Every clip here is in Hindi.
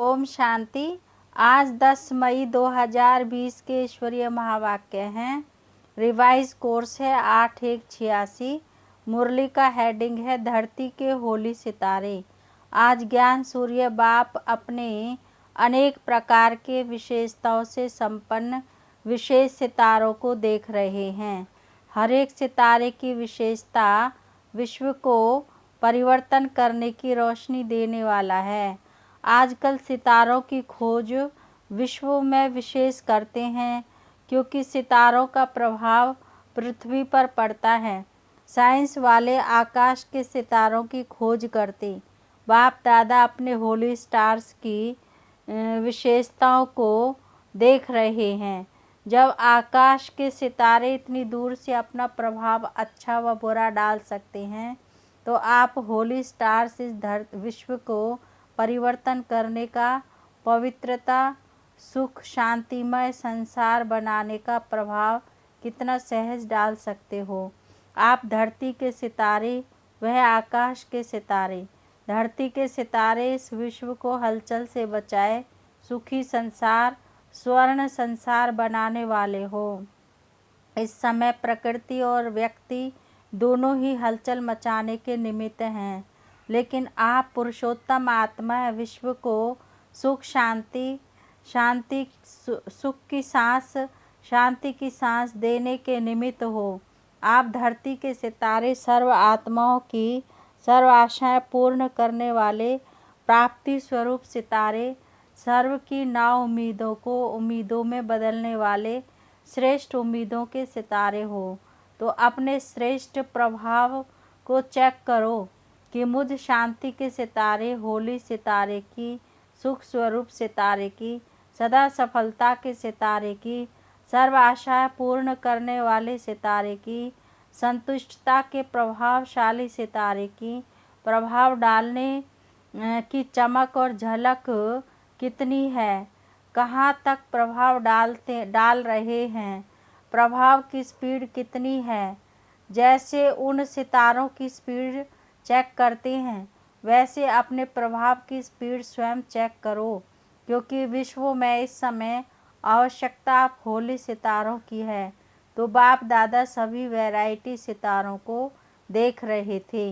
ओम शांति। आज 10 मई 2020 के ईश्वरीय महावाक्य हैं। रिवाइज कोर्स है 8186। मुरली का हेडिंग है धरती के होली सितारे। आज ज्ञान सूर्य बाप अपने अनेक प्रकार के विशेषताओं से संपन्न विशेष सितारों को देख रहे हैं। हर एक सितारे की विशेषता विश्व को परिवर्तन करने की रोशनी देने वाला है। आजकल सितारों की खोज विश्व में विशेष करते हैं क्योंकि सितारों का प्रभाव पृथ्वी पर पड़ता है। साइंस वाले आकाश के सितारों की खोज करते। बाप दादा अपने होली स्टार्स की विशेषताओं को देख रहे हैं। जब आकाश के सितारे इतनी दूर से अपना प्रभाव अच्छा व बुरा डाल सकते हैं तो आप होली स्टार्स इस विश्व को परिवर्तन करने का, पवित्रता, सुख, शांतिमय संसार बनाने का प्रभाव कितना सहज डाल सकते हो। आप धरती के सितारे, वह आकाश के सितारे। धरती के सितारे इस विश्व को हलचल से बचाए सुखी संसार, स्वर्ण संसार बनाने वाले हो। इस समय प्रकृति और व्यक्ति दोनों ही हलचल मचाने के निमित्त हैं, लेकिन आप पुरुषोत्तम आत्मा विश्व को सुख शांति की सांस देने के निमित्त हो। आप धरती के सितारे, सर्व आत्माओं की सर्व आशाएं पूर्ण करने वाले प्राप्ति स्वरूप सितारे, सर्व की नाव उम्मीदों को उम्मीदों में बदलने वाले श्रेष्ठ उम्मीदों के सितारे हो। तो अपने श्रेष्ठ प्रभाव को चेक करो कि मुझ शांति के सितारे, होली सितारे की, सुख स्वरूप सितारे की, सदा सफलता के सितारे की, सर्व आशाएं पूर्ण करने वाले सितारे की, संतुष्टता के प्रभावशाली सितारे की, प्रभाव डालने की चमक और झलक कितनी है, कहाँ तक प्रभाव डाल रहे हैं, प्रभाव की स्पीड कितनी है। जैसे उन सितारों की स्पीड चेक करते हैं वैसे अपने प्रभाव की स्पीड स्वयं चेक करो, क्योंकि विश्व में इस समय आवश्यकता आप होली सितारों की है। तो बाप दादा सभी वैरायटी सितारों को देख रहे थे।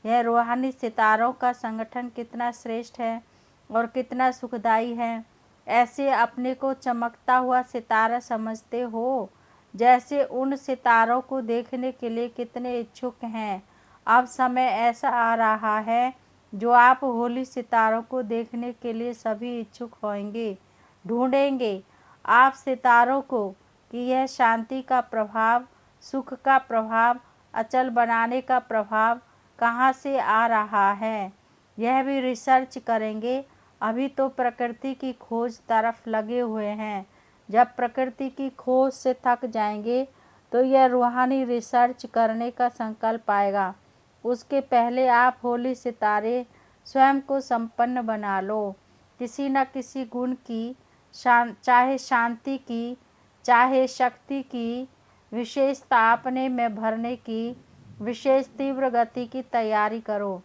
यह रूहानी सितारों का संगठन कितना श्रेष्ठ है और कितना सुखदायी है। ऐसे अपने को चमकता हुआ सितारा समझते हो, जैसे उन सितारों को देखने के लिए कितने इच्छुक हैं। अब समय ऐसा आ रहा है जो आप होली सितारों को देखने के लिए सभी इच्छुक होंगे, ढूंढेंगे आप सितारों को कि यह शांति का प्रभाव, सुख का प्रभाव, अचल बनाने का प्रभाव कहाँ से आ रहा है। यह भी रिसर्च करेंगे। अभी तो प्रकृति की खोज तरफ लगे हुए हैं। जब प्रकृति की खोज से थक जाएंगे तो यह रूहानी रिसर्च करने का संकल्प आएगा। उसके पहले आप होली सितारे स्वयं को संपन्न बना लो। किसी न किसी गुण की, चाहे शांति की, चाहे शक्ति की विशेषता अपने में भरने की विशेष तीव्र गति की तैयारी करो।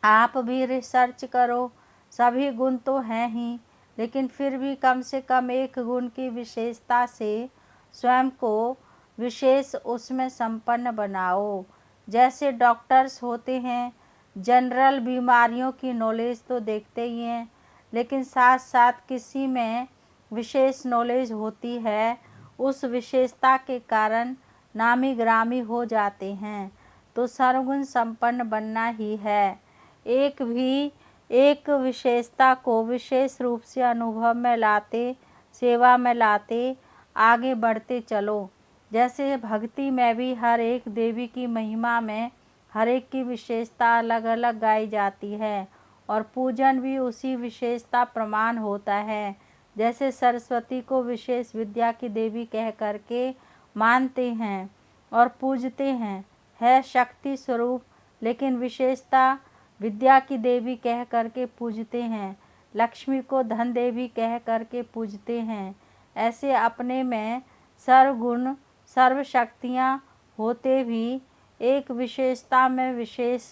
आप भी रिसर्च करो। सभी गुण तो हैं ही, लेकिन फिर भी कम से कम एक गुण की विशेषता से स्वयं को विशेष उसमें संपन्न बनाओ। जैसे डॉक्टर्स होते हैं, जनरल बीमारियों की नॉलेज तो देखते ही हैं, लेकिन साथ साथ किसी में विशेष नॉलेज होती है, उस विशेषता के कारण नामी ग्रामी हो जाते हैं। तो सर्वगुण संपन्न बनना ही है। एक विशेषता को विशेष रूप से अनुभव में लाते, सेवा में लाते आगे बढ़ते चलो। जैसे भक्ति में भी हर एक देवी की महिमा में हर एक की विशेषता अलग अलग गाई जाती है और पूजन भी उसी विशेषता प्रमाण होता है। जैसे सरस्वती को विशेष विद्या की देवी कह करके मानते हैं और पूजते हैं, है शक्ति स्वरूप, लेकिन विशेषता विद्या की देवी कह करके पूजते हैं। लक्ष्मी को धन देवी कह करके पूजते हैं। ऐसे अपने में सर्वगुण सर्व शक्तियाँ होते भी एक विशेषता में विशेष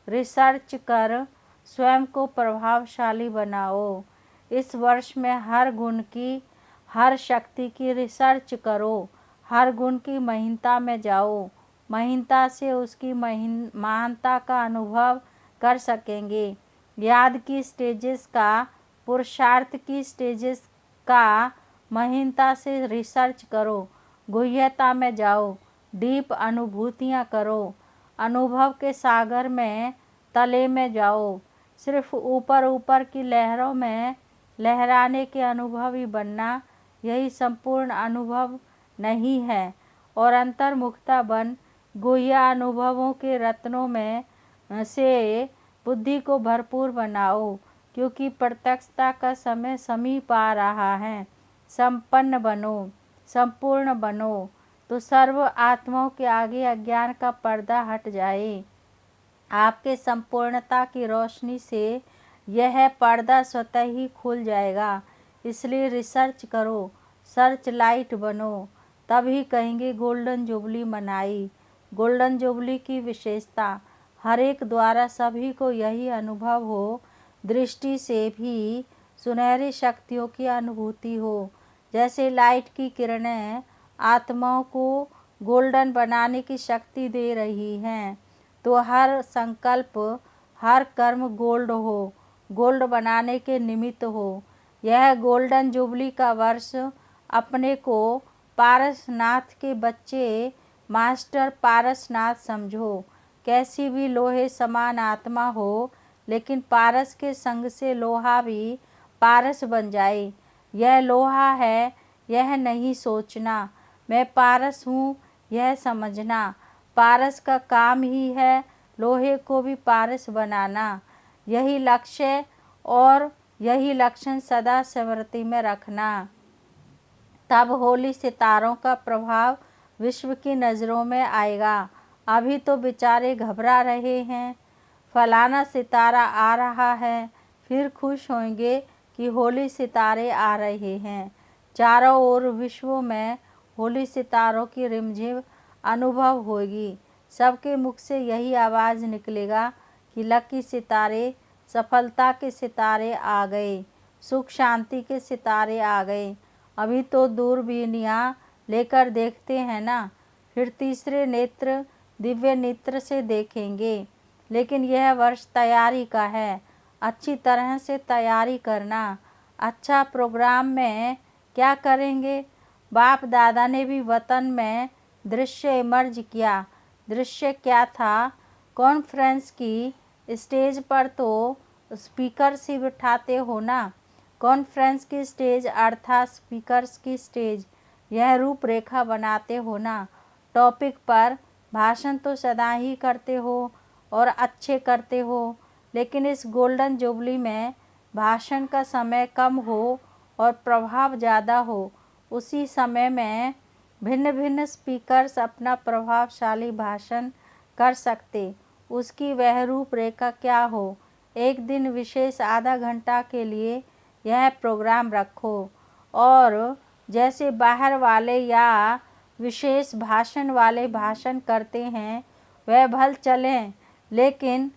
रिसर्च कर स्वयं को प्रभावशाली बनाओ। इस वर्ष में हर गुण की, हर शक्ति की रिसर्च करो। हर गुण की महीनता में जाओ। महीनता से उसकी महानता का अनुभव कर सकेंगे। याद की स्टेजेस का, पुरुषार्थ की स्टेजेस का महीनता से रिसर्च करो। गुह्यता में जाओ। डीप अनुभूतियाँ करो। अनुभव के सागर में तले में जाओ। सिर्फ ऊपर ऊपर की लहरों में लहराने के अनुभवी बनना, यही संपूर्ण अनुभव नहीं है। और अंतर्मुखता बन गुह्य अनुभवों के रत्नों में से बुद्धि को भरपूर बनाओ, क्योंकि प्रत्यक्षता का समय समीप आ रहा है। संपन्न बनो, संपूर्ण बनो, तो सर्व आत्माओं के आगे अज्ञान का पर्दा हट जाए। आपके संपूर्णता की रोशनी से यह पर्दा स्वतः ही खुल जाएगा। इसलिए रिसर्च करो, सर्च लाइट बनो, तभी कहेंगे गोल्डन जुबली मनाई। गोल्डन जुबली की विशेषता, हर एक द्वारा सभी को यही अनुभव हो, दृष्टि से भी सुनहरी शक्तियों की अनुभूति हो। जैसे लाइट की किरणें आत्माओं को गोल्डन बनाने की शक्ति दे रही हैं, तो हर संकल्प, हर कर्म गोल्ड हो, गोल्ड बनाने के निमित्त हो। यह गोल्डन जुबली का वर्ष अपने को पारसनाथ के बच्चे मास्टर पारसनाथ समझो। कैसी भी लोहे समान आत्मा हो, लेकिन पारस के संग से लोहा भी पारस बन जाए। यह लोहा है, यह नहीं सोचना। मैं पारस हूँ, यह समझना। पारस का काम ही है लोहे को भी पारस बनाना। यही लक्ष्य और यही लक्षण सदा स्मृति में रखना। तब होली सितारों का प्रभाव विश्व की नज़रों में आएगा। अभी तो बेचारे घबरा रहे हैं, फलाना सितारा आ रहा है, फिर खुश होंगे कि होली सितारे आ रहे हैं। चारों ओर विश्व में होली सितारों की रिमझिम अनुभव होगी। सबके मुख से यही आवाज़ निकलेगा कि लकी सितारे, सफलता के सितारे आ गए, सुख शांति के सितारे आ गए। अभी तो दूरबीनियाँ लेकर देखते हैं ना, फिर तीसरे नेत्र, दिव्य नेत्र से देखेंगे। लेकिन यह वर्ष तैयारी का है, अच्छी तरह से तैयारी करना। अच्छा प्रोग्राम में क्या करेंगे? बाप दादा ने भी वतन में दृश्य इमर्ज किया। दृश्य क्या था? कॉन्फ्रेंस की स्टेज पर तो स्पीकर्स ही बिठाते हो ना। कॉन्फ्रेंस की स्टेज अर्थात स्पीकर्स की स्टेज, यह रूपरेखा बनाते हो ना। टॉपिक पर भाषण तो सदा ही करते हो और अच्छे करते हो, लेकिन इस गोल्डन जुबली में भाषण का समय कम हो और प्रभाव ज़्यादा हो। उसी समय में भिन्न भिन्न स्पीकर्स अपना प्रभावशाली भाषण कर सकते। उसकी वह रूपरेखा क्या हो? एक दिन विशेष आधा घंटा के लिए यह प्रोग्राम रखो, और जैसे बाहर वाले या विशेष भाषण वाले भाषण करते हैं वह भल चलें, लेकिन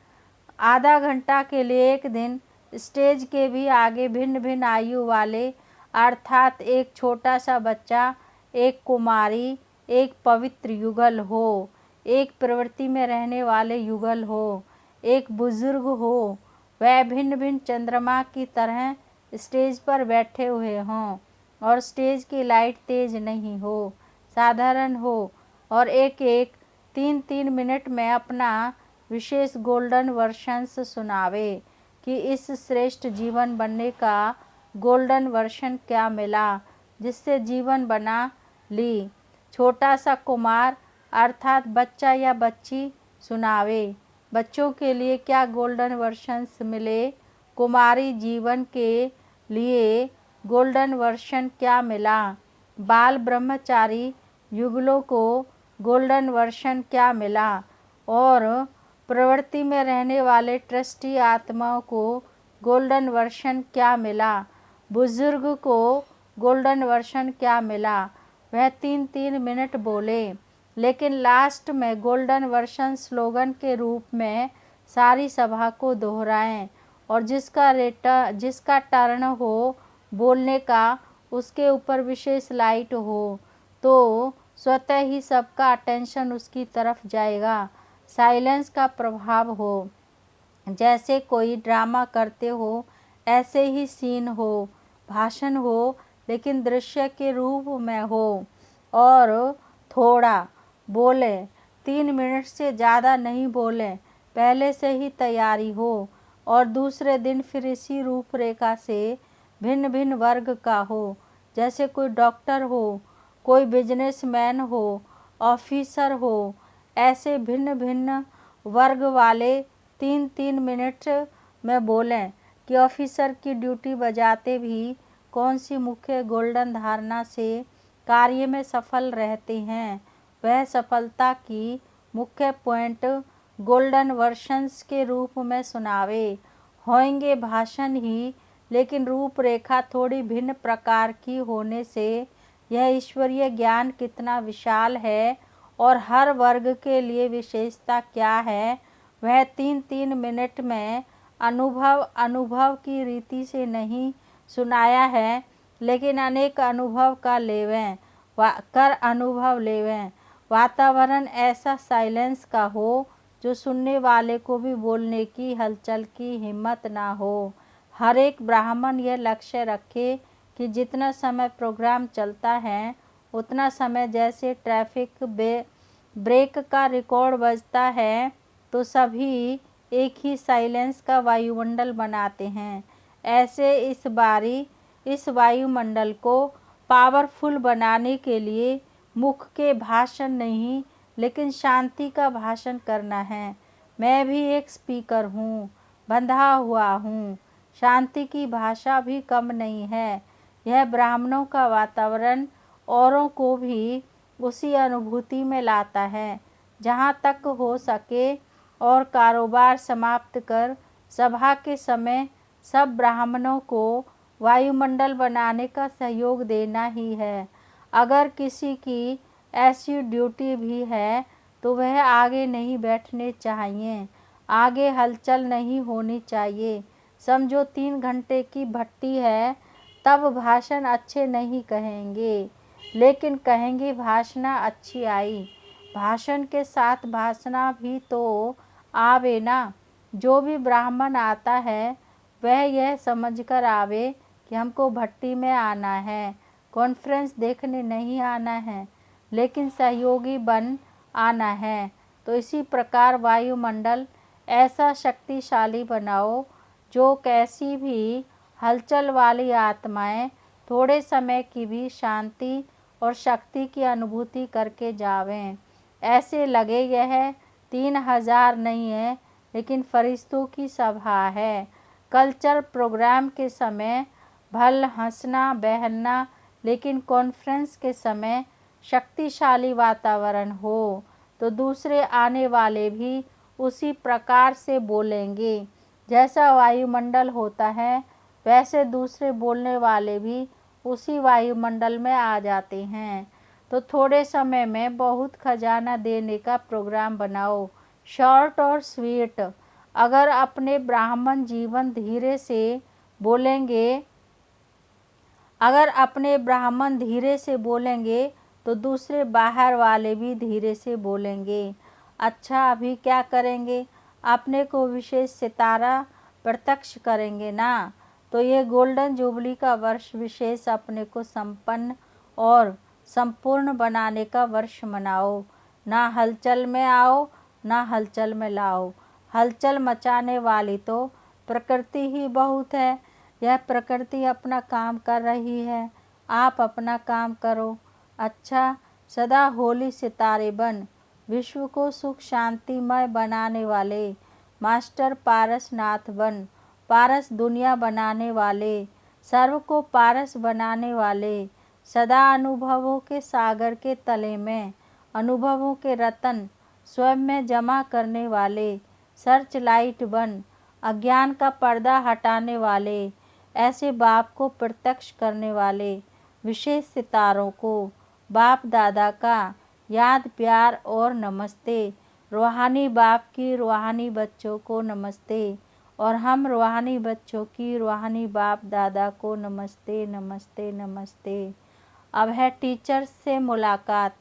आधा घंटा के लिए एक दिन स्टेज के भी आगे भिन्न भिन्न आयु वाले, अर्थात एक छोटा सा बच्चा, एक कुमारी, एक पवित्र युगल हो, एक प्रवृत्ति में रहने वाले युगल हो, एक बुजुर्ग हो, वह भिन्न भिन्न चंद्रमा की तरह स्टेज पर बैठे हुए हों, और स्टेज की लाइट तेज नहीं हो, साधारण हो, और एक एक 3-3 मिनट में अपना विशेष गोल्डन वर्शंस सुनावे कि इस श्रेष्ठ जीवन बनने का गोल्डन वर्शन क्या मिला, जिससे जीवन बना ली। छोटा सा कुमार अर्थात बच्चा या बच्ची सुनावे, बच्चों के लिए क्या गोल्डन वर्शंस मिले, कुमारी जीवन के लिए गोल्डन वर्शन क्या मिला, बाल ब्रह्मचारी युगलों को गोल्डन वर्शन क्या मिला, और प्रवृत्ति में रहने वाले ट्रस्टी आत्माओं को गोल्डन वर्शन क्या मिला, बुजुर्ग को गोल्डन वर्शन क्या मिला। वह 3-3 मिनट बोले, लेकिन लास्ट में गोल्डन वर्शन स्लोगन के रूप में सारी सभा को दोहराएं और जिसका टर्न हो बोलने का, उसके ऊपर विशेष लाइट हो, तो स्वतः ही सबका अटेंशन उसकी तरफ जाएगा। साइलेंस का प्रभाव हो, जैसे कोई ड्रामा करते हो ऐसे ही सीन हो, भाषण हो लेकिन दृश्य के रूप में हो, और थोड़ा बोले, 3 मिनट से ज़्यादा नहीं बोलें, पहले से ही तैयारी हो, और दूसरे दिन फिर इसी रूपरेखा से भिन्न भिन्न वर्ग का हो, जैसे कोई डॉक्टर हो, कोई बिजनेसमैन हो, ऑफिसर हो, ऐसे भिन्न भिन्न वर्ग वाले 3-3 मिनट में बोलें कि ऑफिसर की ड्यूटी बजाते भी कौन सी मुख्य गोल्डन धारणा से कार्य में सफल रहते हैं, वह सफलता की मुख्य पॉइंट गोल्डन वर्शंस के रूप में सुनावे। होंगे भाषण ही, लेकिन रूपरेखा थोड़ी भिन्न प्रकार की होने से यह ईश्वरीय ज्ञान कितना विशाल है और हर वर्ग के लिए विशेषता क्या है, वह 3-3 मिनट में अनुभव की रीति से नहीं सुनाया है, लेकिन अनेक अनुभव का अनुभव लेवें। वातावरण ऐसा साइलेंस का हो जो सुनने वाले को भी बोलने की हलचल की हिम्मत ना हो। हर एक ब्राह्मण यह लक्ष्य रखे कि जितना समय प्रोग्राम चलता है उतना समय जैसे ट्रैफिक ब्रेक का रिकॉर्ड बजता है, तो सभी एक ही साइलेंस का वायुमंडल बनाते हैं। ऐसे इस वायुमंडल को पावरफुल बनाने के लिए मुख के भाषण नहीं, लेकिन शांति का भाषण करना है। मैं भी एक स्पीकर हूँ, बंधा हुआ हूँ। शांति की भाषा भी कम नहीं है। यह ब्राह्मणों का वातावरण औरों को भी उसी अनुभूति में लाता है। जहाँ तक हो सके और कारोबार समाप्त कर सभा के समय सब ब्राह्मणों को वायुमंडल बनाने का सहयोग देना ही है। अगर किसी की ऐसी ड्यूटी भी है तो वह आगे नहीं बैठने चाहिए, आगे हलचल नहीं होनी चाहिए। समझो 3 घंटे की भट्टी है, तब भाषण अच्छे नहीं कहेंगे, लेकिन कहेंगे भाषणा अच्छी आई। भाषण के साथ भाषणा भी तो आवे ना। जो भी ब्राह्मण आता है वह यह समझकर आवे कि हमको भट्टी में आना है, कॉन्फ्रेंस देखने नहीं आना है, लेकिन सहयोगी बन आना है। तो इसी प्रकार वायुमंडल ऐसा शक्तिशाली बनाओ जो कैसी भी हलचल वाली आत्माएं थोड़े समय की भी शांति और शक्ति की अनुभूति करके जावें। ऐसे लगे यह 3000 नहीं है, लेकिन फरिश्तों की सभा है। कल्चर प्रोग्राम के समय भल हंसना बहलना, लेकिन कॉन्फ्रेंस के समय शक्तिशाली वातावरण हो तो दूसरे आने वाले भी उसी प्रकार से बोलेंगे। जैसा वायुमंडल होता है वैसे दूसरे बोलने वाले भी उसी वायुमंडल में आ जाते हैं। तो थोड़े समय में बहुत खजाना देने का प्रोग्राम बनाओ, शॉर्ट और स्वीट। अगर अपने ब्राह्मण जीवन धीरे से बोलेंगे तो दूसरे बाहर वाले भी धीरे से बोलेंगे। अच्छा, अभी क्या करेंगे? अपने को विशेष सितारा प्रत्यक्ष करेंगे ना। तो ये गोल्डन जुबली का वर्ष विशेष अपने को संपन्न और संपूर्ण बनाने का वर्ष मनाओ। ना हलचल में आओ, ना हलचल में लाओ। हलचल मचाने वाली तो प्रकृति ही बहुत है। यह प्रकृति अपना काम कर रही है, आप अपना काम करो। अच्छा, सदा होली सितारे बन, विश्व को सुख शांतिमय बनाने वाले मास्टर पारसनाथ बन। पारस दुनिया बनाने वाले, सर्व को पारस बनाने वाले, सदा अनुभवों के सागर के तले में अनुभवों के रतन स्वयं में जमा करने वाले सर्च लाइट बन। अज्ञान का पर्दा हटाने वाले, ऐसे बाप को प्रत्यक्ष करने वाले विशेष सितारों को बाप दादा का याद प्यार और नमस्ते। रूहानी बाप की रूहानी बच्चों को नमस्ते। और हम रूहानी बच्चों की रूहानी बाप दादा को नमस्ते नमस्ते नमस्ते। अब है टीचर से मुलाकात।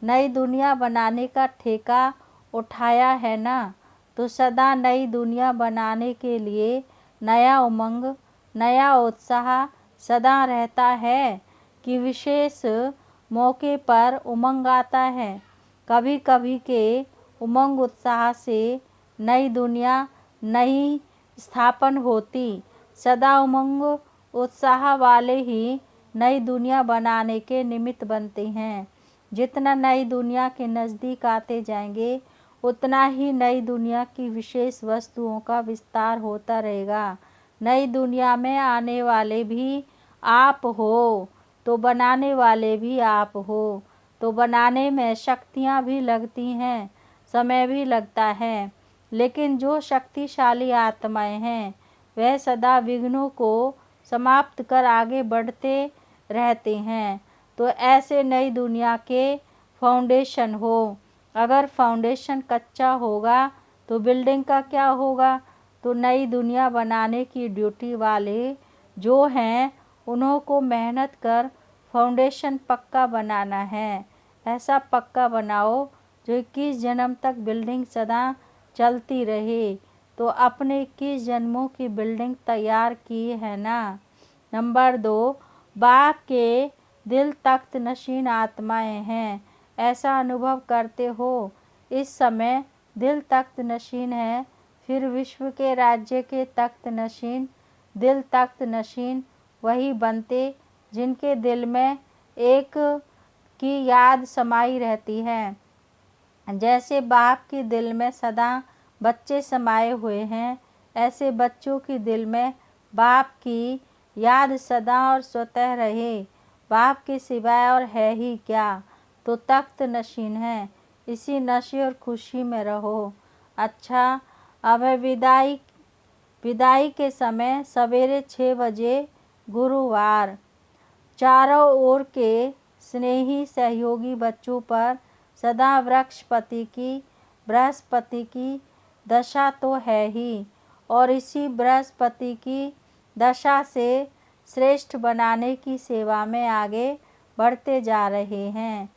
नई दुनिया बनाने का ठेका उठाया है ना, तो सदा नई दुनिया बनाने के लिए नया उमंग नया उत्साह सदा रहता है कि विशेष मौके पर उमंग आता है। कभी कभी के उमंग उत्साह से नई दुनिया नहीं स्थापन होती। सदा उमंग उत्साह वाले ही नई दुनिया बनाने के निमित्त बनते हैं। जितना नई दुनिया के नज़दीक आते जाएंगे उतना ही नई दुनिया की विशेष वस्तुओं का विस्तार होता रहेगा। नई दुनिया में आने वाले भी आप हो, तो बनाने वाले भी आप हो। तो बनाने में शक्तियाँ भी लगती हैं, समय भी लगता है, लेकिन जो शक्तिशाली आत्माएं हैं वह सदा विघ्नों को समाप्त कर आगे बढ़ते रहते हैं। तो ऐसे नई दुनिया के फाउंडेशन हो। अगर फाउंडेशन कच्चा होगा तो बिल्डिंग का क्या होगा। तो नई दुनिया बनाने की ड्यूटी वाले जो हैं उन्हों को मेहनत कर फाउंडेशन पक्का बनाना है। ऐसा पक्का बनाओ जो 21 जन्म तक बिल्डिंग सदा चलती रहे। तो अपने 21 जन्मों की बिल्डिंग तैयार की है ना। नंबर 2, बाप के दिल तख्त नशीन आत्माएं हैं। ऐसा अनुभव करते हो इस समय दिल तख्त नशीन है। फिर विश्व के राज्य के तख्त नशीन दिल तख्त नशीन वही बनते जिनके दिल में एक की याद समाई रहती है। जैसे बाप के दिल में सदा बच्चे समाये हुए हैं, ऐसे बच्चों के दिल में बाप की याद सदा और स्वतः रहे। बाप के सिवाय और है ही क्या। तो तख्त नशीन है, इसी नशे और खुशी में रहो। अच्छा, अब है विदाई के समय सवेरे 6 बजे गुरुवार। चारों ओर के स्नेही सहयोगी बच्चों पर सदा बृहस्पति की दशा तो है ही, और इसी बृहस्पति की दशा से श्रेष्ठ बनाने की सेवा में आगे बढ़ते जा रहे हैं।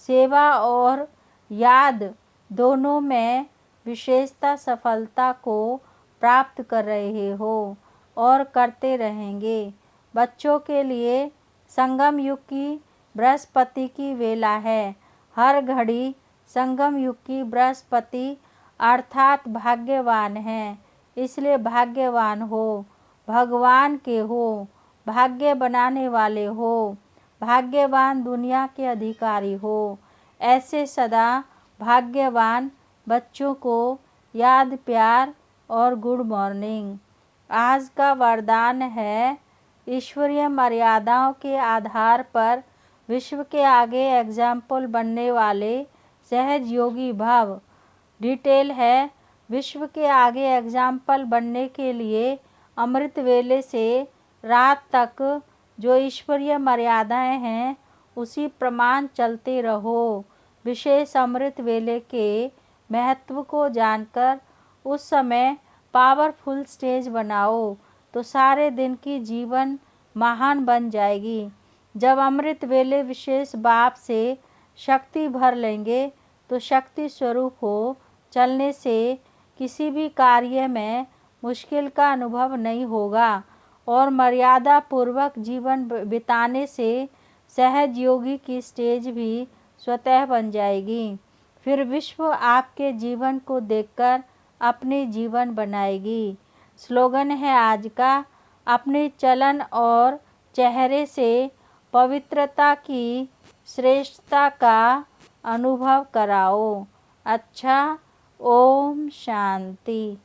सेवा और याद दोनों में विशेषता सफलता को प्राप्त कर रहे हो और करते रहेंगे। बच्चों के लिए संगम युग की बृहस्पति की वेला है। हर घड़ी संगम युग की बृहस्पति अर्थात भाग्यवान है। इसलिए भाग्यवान हो, भगवान के हो, भाग्य बनाने वाले हो, भाग्यवान दुनिया के अधिकारी हो। ऐसे सदा भाग्यवान बच्चों को याद प्यार और गुड मॉर्निंग। आज का वरदान है ईश्वरीय मर्यादाओं के आधार पर विश्व के आगे एग्जाम्पल बनने वाले सहज योगी भव। डिटेल है, विश्व के आगे एग्जाम्पल बनने के लिए अमृत वेले से रात तक जो ईश्वरीय मर्यादाएं हैं उसी प्रमाण चलते रहो। विशेष अमृत वेले के महत्व को जानकर उस समय पावरफुल स्टेज बनाओ, तो सारे दिन की जीवन महान बन जाएगी। जब अमृत वेले विशेष बाप से शक्ति भर लेंगे तो शक्ति स्वरूप हो चलने से किसी भी कार्य में मुश्किल का अनुभव नहीं होगा, और मर्यादा पूर्वक जीवन बिताने से सहज योगी की स्टेज भी स्वतः बन जाएगी। फिर विश्व आपके जीवन को देखकर अपने जीवन बनाएगी। स्लोगन है आज का, अपने चलन और चेहरे से पवित्रता की श्रेष्ठता का अनुभव कराओ। अच्छा, ओम शांति।